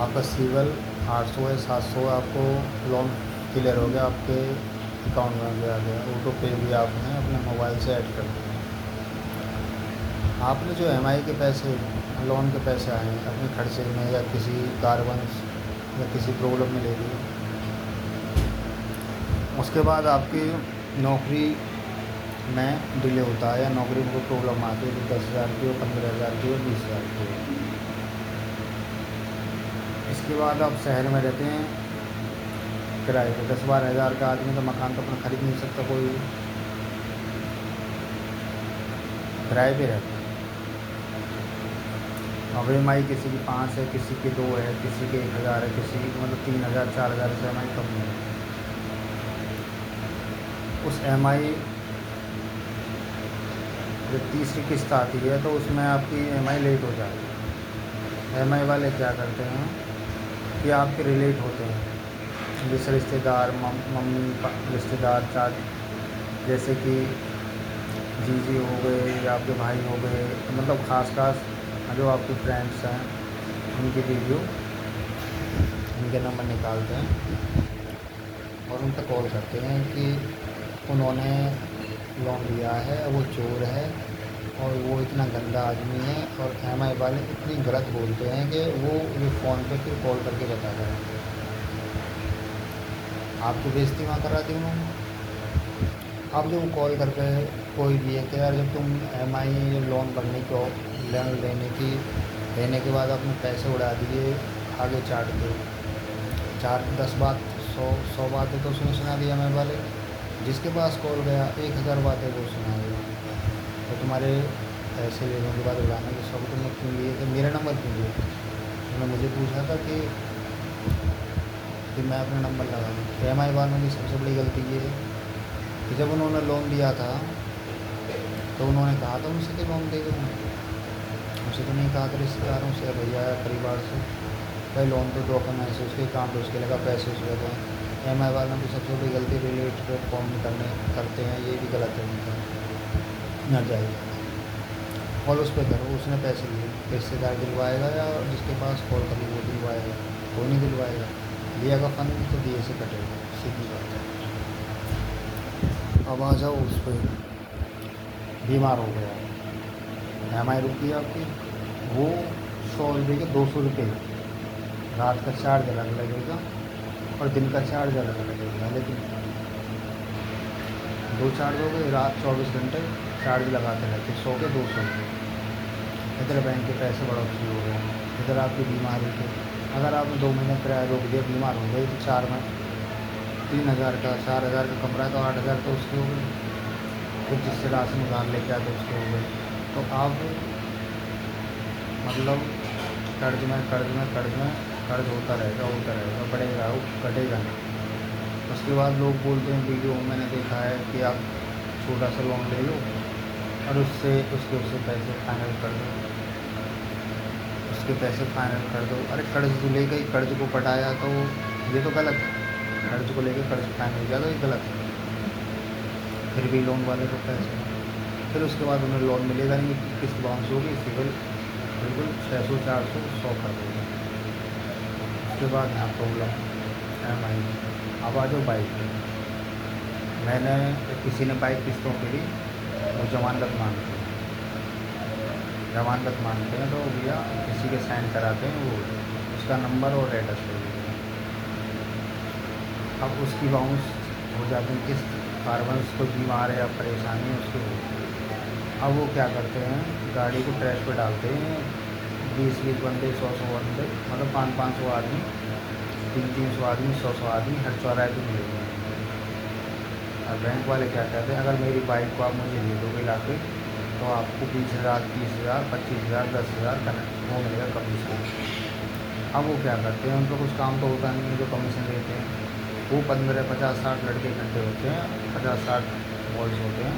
आपका सिविल 800 है, 700 है, आपको लोन क्लियर हो गया, आपके अकाउंट में भी आ गया, ऑटो पे भी आपने अपने मोबाइल से ऐड कर दिया। आपने जो EMI के पैसे, लोन के पैसे आए हैं अपने खर्चे में या किसी कारवंश या किसी प्रॉब्लम में ले लिए, उसके बाद आपकी नौकरी में डिले होता है या नौकरी में कोई प्रॉब्लम आती है, तो 10,000 की हो, 15,000 की हो, 20,000 की हो। इसके बाद आप शहर में रहते हैं किराए पे, 10-12 हज़ार का आदमी तो मकान तो अपना खरीद नहीं सकता, कोई किराए पे रहता है। अब EMI किसी की 5 है, किसी की 2 है, किसी की 1,000 है, किसी की मतलब 3,000 4,000 से EMI कम नहीं है। उस EMI जब तीसरी किस्त आती है तो उसमें आपकी EMI लेट हो जाती है। EMI वाले क्या करते हैं कि आपके रिलेट होते हैं, जैसे रिश्तेदार, मम्मी रिश्तेदार, जैसे कि जीजी हो गए या आपके भाई हो गए, तो मतलब खास जो आपके फ्रेंड्स हैं उनके वीडियो, उनके नंबर निकालते हैं और उन पर कॉल करते हैं कि उन्होंने लोन लिया है, वो चोर है और वो इतना गंदा आदमी है, और EMI वाले इतनी गलत बोलते हैं कि वो ये फ़ोन पे फिर कॉल करके बताते हैं। आपकी बेइज्जती वहाँ करा दी उन्होंने। अब जो कॉल करके कोई भी है कि यार जब तुम EMI लोन भरने को लोन लेने के बाद अपने पैसे उड़ा दिए आगे चाट के, 4-10 बात 100 बातें तो उसने सुना दी EMI वाले, जिसके पास कॉल गया 1,000 बातें वो सुना दी। तो तुम्हारे पैसे लेने के बाद उड़ाने के सब तुमने क्यों लिए थे, मेरा नंबर क्यों दिया? उन्होंने मुझे पूछा था कि मैं अपना नंबर लगा दूँ। EMI वालों की सबसे बड़ी गलती ये है कि जब उन्होंने लोन लिया था तो उन्होंने कहा था मुझसे कि लोन दे दो, मुझसे तो नहीं कहा था रिश्तेदारों से, भैया परिवार से, भाई लोन तो डॉक्यूमेंट से उसके काम पे उसके लगा, पैसे उसके लगे। EMI वालों की सबसे बड़ी गलती रिलेट फॉर्म करते हैं, ये भी गलत है उनका, ना जाए कॉल उस पर करो, उसने पैसे लिए, रिश्तेदार दिलवाएगा या जिसके पास कॉल करी वो दिलवाएगा, कोई नहीं दिलवाएगा। लिया का फंड तो दिए से कटेगा, सीधी बात है। अब आ जाओ उस पर, बीमार हो गया, EMI रुकी आपकी, वो 100 रुपये के 200 रुपये, रात का चार्ज अलग लगेगा और दिन का चार्ज अलग लगेगा, लेकिन 2 चार्ज हो गए, रात 24 घंटे चार्ज लगाते रहते, 100 के 200 रुपये। इधर बैंक के पैसे बढ़ोतरी हो गए, इधर आपकी बीमारी के, अगर आपने 2 महीने किराया रोक दिया, बीमार हो गई, तो 3,000 का 4,000 का कमरा है तो 8,000 तो उसके हो गए, फिर जिससे राशन उधार लेके आते उसके हो गए। तो आप मतलब कर्ज होता रहेगा, बढ़ेगा, वो घटेगा नहीं। उसके बाद लोग बोलते हैं वीडियो में मैंने देखा है कि आप छोटा सा लोन ले लो और उससे पैसे फाइनल कर दो, उसके पैसे फाइनल कर दो। अरे कर्ज तो ले गई, कर्ज को पटाया तो ये तो गलत है, कर्ज को लेकर कर्ज फाइनल किया तो ये गलत है, फिर भी लोन वाले को पैसे, फिर उसके बाद उन्हें लोन मिलेगा नहीं, किस्त बाउंस होगी, सिविल बिल्कुल 600 400 100 कर देगा। उसके बाद यहाँ प्रॉब्लम EMI। अब आ जाओ बाइक पे, मैंने किसी ने बाइक किस्तों के लिए वो जमानत मांगते हैं तो भैया किसी के साइन कराते हैं, वो उसका नंबर और एड्रेस ले लीजिए। अब उसकी बाउंस हो जाती है किस्त, कार्बन को बीमार है या परेशानी है उसको। अब वो क्या करते हैं, गाड़ी को ट्रैश पे डालते हैं, 20-20 बंदे, 100-100 बंदे, मतलब 500-500 आदमी, 300-300 आदमी, 100-100 आदमी हर चौराहे पे मिलेंगे। और बैंक वाले क्या कहते हैं, अगर मेरी बाइक को आप मुझे दे दोगे ला के तो आपको 20,000, 30,000, 25,000, 10,000 वो मिलेगा कमीशन। अब वो क्या करते हैं, उनको कुछ काम तो होता नहीं है जो कमीशन देते हैं, वो 15, 50, 60 लड़के इकट्ठे होते हैं, 50-60 बॉयज़ होते हैं,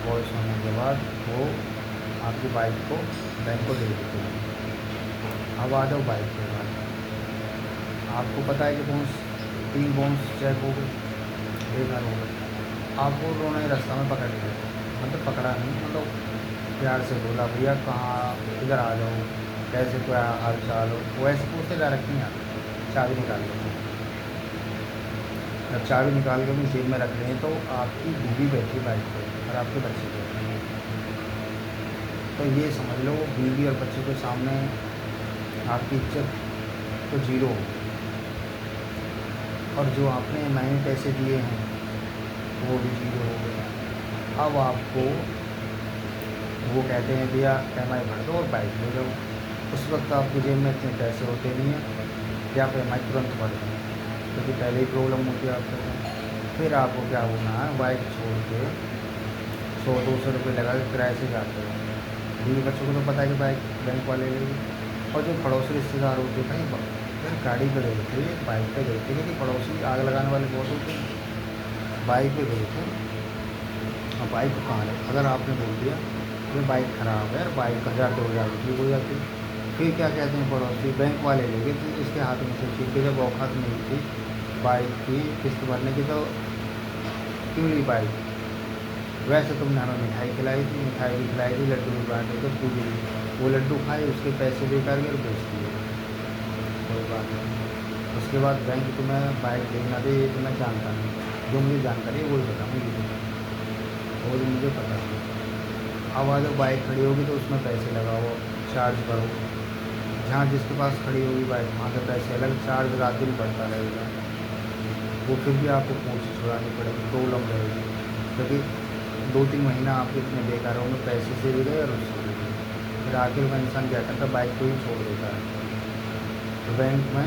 बॉयज़ होने के बाद वो आपकी बाइक को बैंक को दे देते हैं। अब आ जाओ बाइक के बाद, आपको पता है कि 3 बाउंस चेक हो गए, बेकार हो गए, आपको उन्होंने रास्ता में पकड़ लिया, मतलब पकड़ा नहीं, मतलब प्यार से बोला भैया कहाँ, इधर आ जाओ, कैसे क्या हाल चाल हो, वैसे पूछते डायरेक्ट नहीं आते, चाबी निकाल लेते हैं। जब चाबी निकाल के भी जेब में रख लें तो आपकी बीवी बैठी है बाइक पे और आपके बच्चे बैठे हैं, तो ये समझ लो बीवी और बच्चे के सामने आपकी इज्जत तो जीरो हो, और जो आपने महंगे पैसे दिए हैं वो भी जीरो हो गया। अब आपको वो कहते हैं भैया EMI भर दो और बाइक ले जाओ, उस वक्त आपकी जेब में इतने पैसे होते नहीं हैं कि आप EMI तुरंत भर दें, क्योंकि पहले ही प्रॉब्लम होती है आपके साथ। फिर आपको क्या होना है, बाइक छोड़ के 100-200 रुपये लगा के किराए से जाते हो। बीवी बच्चों को तो पता है कि बाइक बैंक वाले लेंगे, और जो पड़ोसी रिश्तेदार होते हैं यार गाड़ी पे गए थे, बाइक पे गए थे, क्योंकि पड़ोसी आग लगाने वाले बहुत होते हैं। बाइक पे गए थे और बाइक कहाँ है, अगर आपने बोल दिया ये बाइक ख़राब है यार, बाइक 1000-2000 ठीक हो जाती, फिर क्या कहते हैं पड़ोसी, बैंक वाले ले गए थे इसके हाथ में से छीन के, जब औकात नहीं थी बाइक की किस्त भरने की तो क्यों ली बाइक, वैसे तुमने हमें मिठाई खिलाई थी, मिठाई भी खिलाई थी, लड्डू भी बांटे थे, तू भी वो लड्डू खाए, उसके पैसे बेकार गए और बेच दिए, कोई बात नहीं। उसके बाद बैंक तुम्हें बाइक दे ना दे ये तो मैं जानता नहीं, जो मुझे जानकारी है वही बताऊँगी, वो भी मुझे पता है। अब आज बाइक खड़ी होगी तो उसमें पैसे लगाओ, चार्ज भरो, जहाँ जिसके पास खड़ी होगी बाइक वहाँ के पैसे अलग, चार्ज रात दिन बढ़ता रहेगा, वो फिर भी आपको पूंछ छुड़ानी पड़ेगी, प्रॉब्लम रहेगी, क्योंकि 2-3 महीना आपके इतने बेकार होंगे, पैसे से भी गए और उससे भी गए, फिर आखिर में इंसान क्या करता है, बाइक को ही छोड़ देता है, तो बैंक में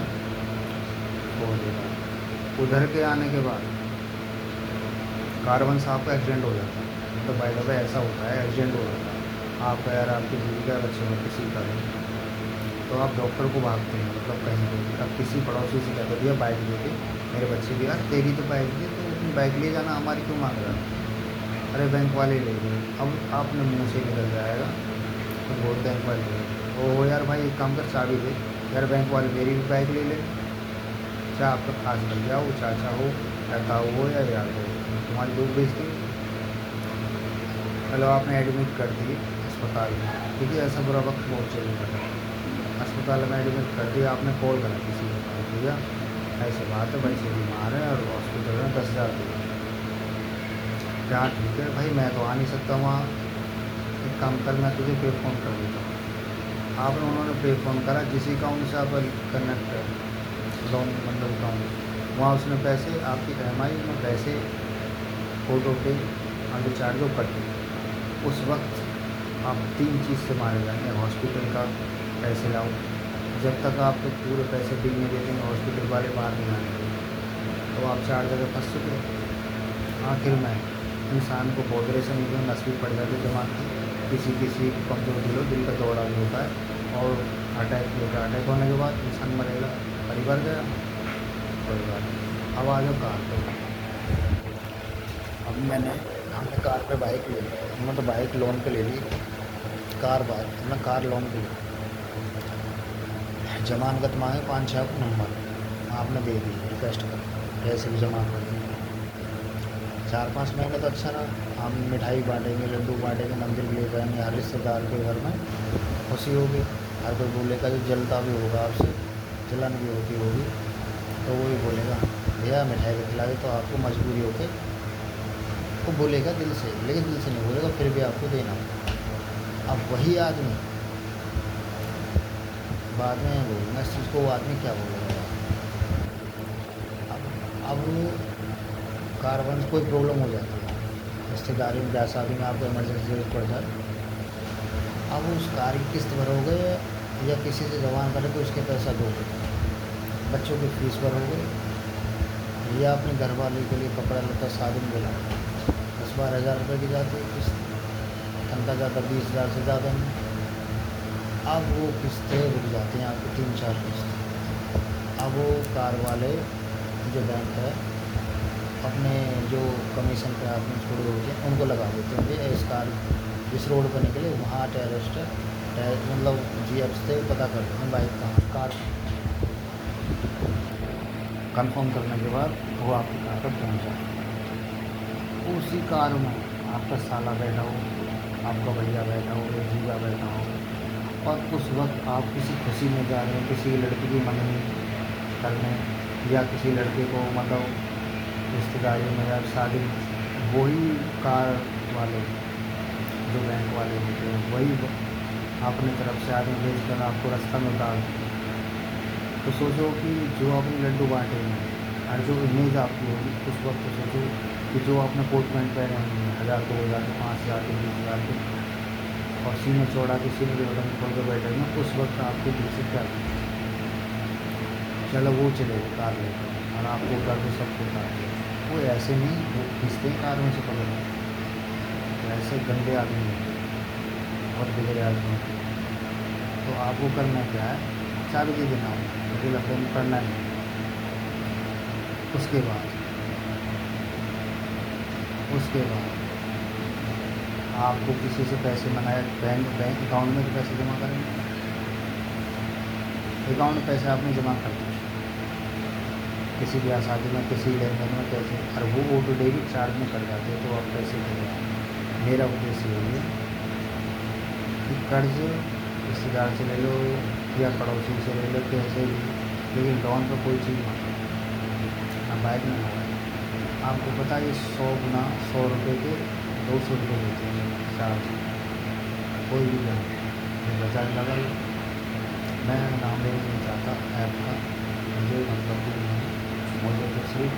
छोड़ देता है। उधर के आने के बाद कार्बन साहब का एक्सीडेंट हो जाता है, तो बाय द वे ऐसा होता है, एक्सीडेंट हो जाता है आपका यार, आपकी बीवी का, बच्चे में किसी का है, तो आप डॉक्टर को भागते हैं, मतलब कहीं पर भी अब किसी पड़ोसी से कहते भैया बाइक दे दे मेरे बच्चे भी, यार तेरी तो बाइक थी तो अपनी बाइक ले जाना, हमारी क्यों मांग रहा है, अरे बैंक वाले ले गए। अब आपने मुँह से निकल जाएगा तो बहुत बैंक वाले ले गए, ओ यार भाई एक काम कर चाबी दे, यार बैंक वाले मेरी भी बाइक ले ले, चाहे आपका खास भैया हो, चाचा हो, या हो या यार हो, तुम्हारी लोग बेचती, चलो आपने एडमिट कर दिए अस्पताल में, क्योंकि ऐसा बुरा वक्त बहुत चलेगा, अस्पताल में एडमिट कर दिया, आपने कॉल करा किसी को, भैया ऐसे बात है, भाई से बीमार है और हॉस्पिटल में 10,000 दिए, क्या ठीक है भाई मैं तो आ नहीं सकता वहाँ, एक काम कर मैं तुझे पे फ़ोन कर देता हूँ, आपने उन्होंने पे फ़ोन करा, जिस अकाउंट से आप कनेक्ट है लोन मतलब अकाउंट, वहाँ उसने पैसे आपकी EMI में पैसे ऑटो पे और रिचार्ज को कट, उस वक्त आप 3 चीज़ से मारे जाएंगे, हॉस्पिटल का पैसे लाओ, जब तक आप तो पूरे पैसे बिल नहीं दे देंगे हॉस्पिटल वाले बाहर नहीं आएंगे, तो आप 4 जगह फंस चुके। आखिर में इंसान को बॉडरेशन में नस भी पड़ जाती दिमाग की, किसी कमज़ोर दिल हो, दिल का दौरा भी होता है और अटैक भी होता है, अटैक होने के बाद इंसान मरेगा, परिवार गया, कोई बात नहीं। अब आ जाओ कार पे, अब हमने कार पे बाइक ले ली, हमने तो बाइक लोन पे ले ली, हमने कार लोन पे ली, जमानत मांगे 5-6 नंबर, आपने दे दी रिक्वेस्ट कर, पैसे भी जमा कर दिए, 4-5 महीने तो अच्छा रहा, हम मिठाई बांटेंगे, लड्डू बांटेंगे, मंदिर ले जाएंगे, हर रिश्तेदार के घर में खुशी होगी, हर कोई बोलेगा, जो जलता भी होगा आपसे, जलन भी होती होगी, तो वो भी बोलेगा भैया मिठाई भी खिला दे, तो आपको मजबूरी होके वो बोलेगा दिल से, लेकिन दिल से नहीं बोलेगा, फिर भी आपको देना। अब वही आदमी बाद में बोलूँगा इस चीज़ को, वो आदमी क्या बोलेगा, अब कार्बन कोई प्रॉब्लम हो जाती है, रिश्तेदारी में ब्याह शादी में आपको इमरजेंसी जरूरत पड़ जाए, अब उस कार की किस्त भरोगे या किसी से जमा करे तो उसके पैसा दोगे, बच्चों की फीस भरोगे या अपने घर वाले के लिए कपड़ा लत्ता साबुन बोला 10-12 हज़ार रुपये की जाती है किस्त, तनख्वाह ज़्यादा 20,000 से ज़्यादा नहीं, अब वो किस्तें रुक जाती हैं आपकी 3-4 किस्त, अब वो कार वाले जो बैंक है अपने जो कमीशन पे आपने छोड़े होते हैं उनको लगा देते हैं, भैया इस कार जिस रोड पर निकले वहाँ टेररिस्ट है, मतलब GF से पता करते हैं बाइक कहाँ, कार कंफर्म करने के बाद वो आपकी कार पर पहुँच जाए, उसी कार में आपका साला बैठा हो, आपका भैया बैठा हो, जीजा बैठा हो, और उस वक्त आप किसी खुशी में जा रहे हैं, किसी लड़की की मंगनी करने, या किसी लड़के को मतलब रिश्तेदारी में या शादी, वही कार वाले जो बैंक वाले होते हैं वही अपनी तरफ से आदमी भेज कर आपको रास्ता में उतार दें। तो सोचो कि जो आपने लड्डू बांटे हैं और जो इमेज आपकी होगी उस वक्त, तो सोचो कि जो आपने कोट पैंट पहने होंगे 1000 2000 के 5000 के 20000 के, और सीने चौड़ा के सीने के बटन खोल कर बैठे हैं, उस वक्त आपके दिल से क्या चलो वो चले कार लेकर और आपको कर दो सब कुछ उतार दे। वो ऐसे नहीं, वो खींचते हैं कार में से पकड़, तो ऐसे गंदे आदमी होते हैं और बिगड़े आदमी होते हैं। तो आपको करना क्या है, चाबी दे देना होगा, मुझे लफड़े में पड़ना नहीं। उसके बाद आपको किसी से पैसे मनाए, बैंक अकाउंट में तो पैसे जमा करेंगे, अकाउंट में पैसे आपने जमा कर दिए किसी भी शादी में, किसी लेन देन में पैसे, और वो ऑटो डेबिट चार्ज में कर जाते हैं, तो आप पैसे दे रहे हैं। मेरा उद्देश्य यही है कि कर्ज रिश्तेदार से ले लो या पड़ोसी से ले लो, कैसे भी, लेकिन लोन पर कोई चीज़ मत, ना बाइक ना मोबाइल। आपको पता है 100 गुना 100 रुपये के 200 रुपये देते हैं चार्ज, कोई भी बैंक बजाज लगा लो। मैं नाम लेना नहीं चाहता ऐप का, मुझे मतलब भी नहीं है, मुझे तो सिर्फ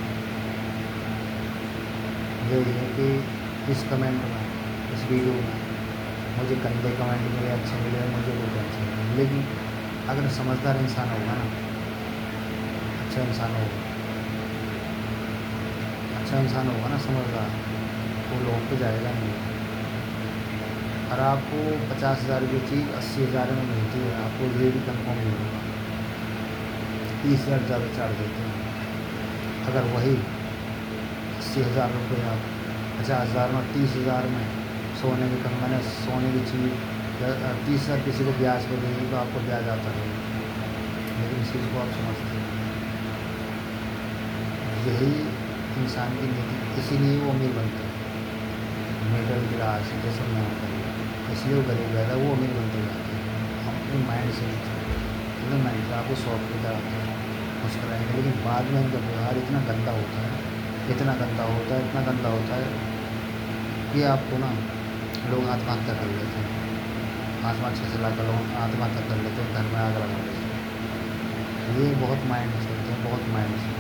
यही है कि इस कमेंट में, इस वीडियो में मुझे गंदे कमेंट मिले, अच्छे मिले, मुझे वो टेंशन नहीं। लेकिन अगर समझदार इंसान होगा ना, अच्छा इंसान होगा ना, समझदार, वो लोगों पे जाएगा नहीं। और आपको 50,000 की चीज़ 80,000 में मिलती है, आपको ये भी कन्फर्म नहीं होगा, 30,000 ज़्यादा चार्ज देते हैं। अगर वही 80,000 रुपये आप 50,000 में 30,000 में सोने की मैंने सोने की चीज़, 30,000 किसी को ब्याज पर देंगे तो आपको ब्याज आता रहेगा, लेकिन इस चीज़ को आप समझते हैं। यही इंसान की नीति, इसीलिए वो अमीर बनते हैं, मिडिल क्लास जैसे मैं होता है, इसलिए वो गरीब रहता है, वो अमीर बनते जाते हैं। हम अपने माइंड से अपने माइंड से आपको शौक की तरह आते हैं, मुस्कुराएंगे, लेकिन बाद में उनका व्यवहार इतना गंदा होता है, इतना गंदा होता है कि आपको ना लोग आत्महत्या कर लेते हैं, 5-5 6 लाख का लोग आत्महत्या कर लेते हैं, घर में आग लगा देते हैं। ये बहुत माइंड से होते हैं, बहुत माइंड से,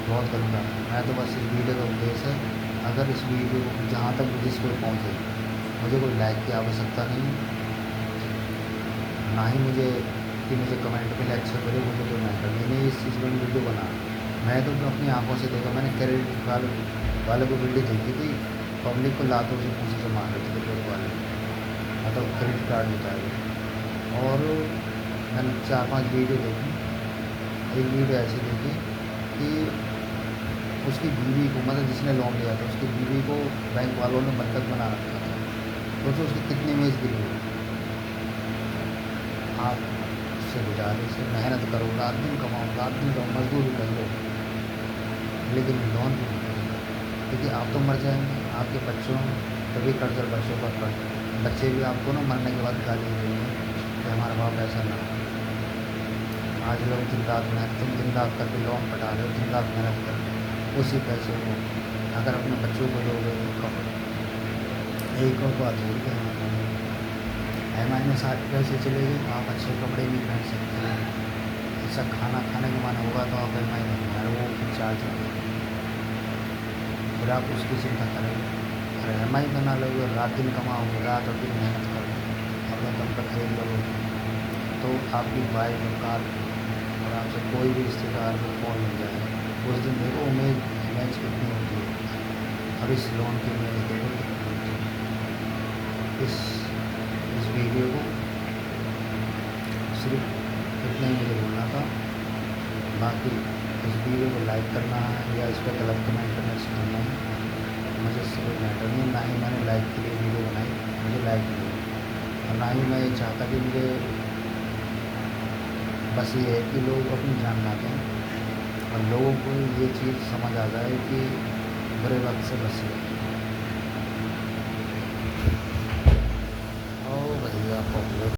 बहुत गंदा। मैं तो बस इस वीडियो का उद्देश्य है, अगर इस वीडियो जहाँ तक जिस कोई पहुँचे, मुझे कोई लाइक की आवश्यकता नहीं, ना ही मुझे कि मुझे कमेंट मिले अच्छा करे, मुझे कोई मैटर नहीं है इस चीज़ में वीडियो बना। मैं तो अपनी आंखों से देखा, मैंने क्रेडिट कार्ड वाले को वीडियो देखी थी, पब्लिक को लातों से पूछे से मार रहे थे क्रेडिट वाले, मतलब क्रेडिट कार्ड होता है। और मैंने 4-5 वीडियो देखी, एक वीडियो ऐसी देखी कि उसकी बीवी को, मतलब जिसने लोन लिया था उसकी बीवी को बैंक वालों ने बंधक बना रखा था, तो उसकी कितनी इमेज गिरी हुई। आप से गुजारिश है, मेहनत करो, रात दिन कमाओ, मजदूरी कर लो, लेकिन लोन भी नहीं करेंगे, क्योंकि आप तो मर जाएंगे, आपके बच्चों कभी कर्ज बच्चों पर कर्ज, बच्चे भी आपको ना मरने के बाद गाली देंगे कि हमारा बाप ऐसा ना। आज लोग दिन रात करके लोन पटा रहे हो, दिन रात मेहनत करके उसी पैसे को अगर अपने बच्चों को दोगे तो एक और बात हो गई, MI में सारे पैसे चले गए, आप अच्छे कपड़े नहीं पहन सकते हैं, अच्छा खाना खाने का मन होगा तो आप MI बनवाए, वो फिर चार्ज लगेगा, फिर आप उसकी चिंता करेंगे। अरे MI बना लोगे, रात दिन कमाओगे, रात और दिन मेहनत करोगे, अपने दम पर खरीद लोगे, तो आपकी बाइक और कार और आपसे कोई भी रिश्तेदार को कॉल मिल जाएगा, उस दिन देखो इमेज कितनी होती है, और इस लोन की इमेज देखो कितनी होती है। इस वीडियो को सिर्फ इतना ही मुझे बोलना था, बाकी इस वीडियो को लाइक करना है या इस पर गलत कमेंट करना है, मुझे इससे कोई मैटर नहीं। ना ही मैंने लाइक के लिए वीडियो बनाई, मुझे लाइक मिली, और ना ही मैं ये चाहता कि मुझे, बस ये है कि लोग अपनी जान ना दें और लोगों को ये चीज़ समझ आ जाए कि बुरे वक्त से बच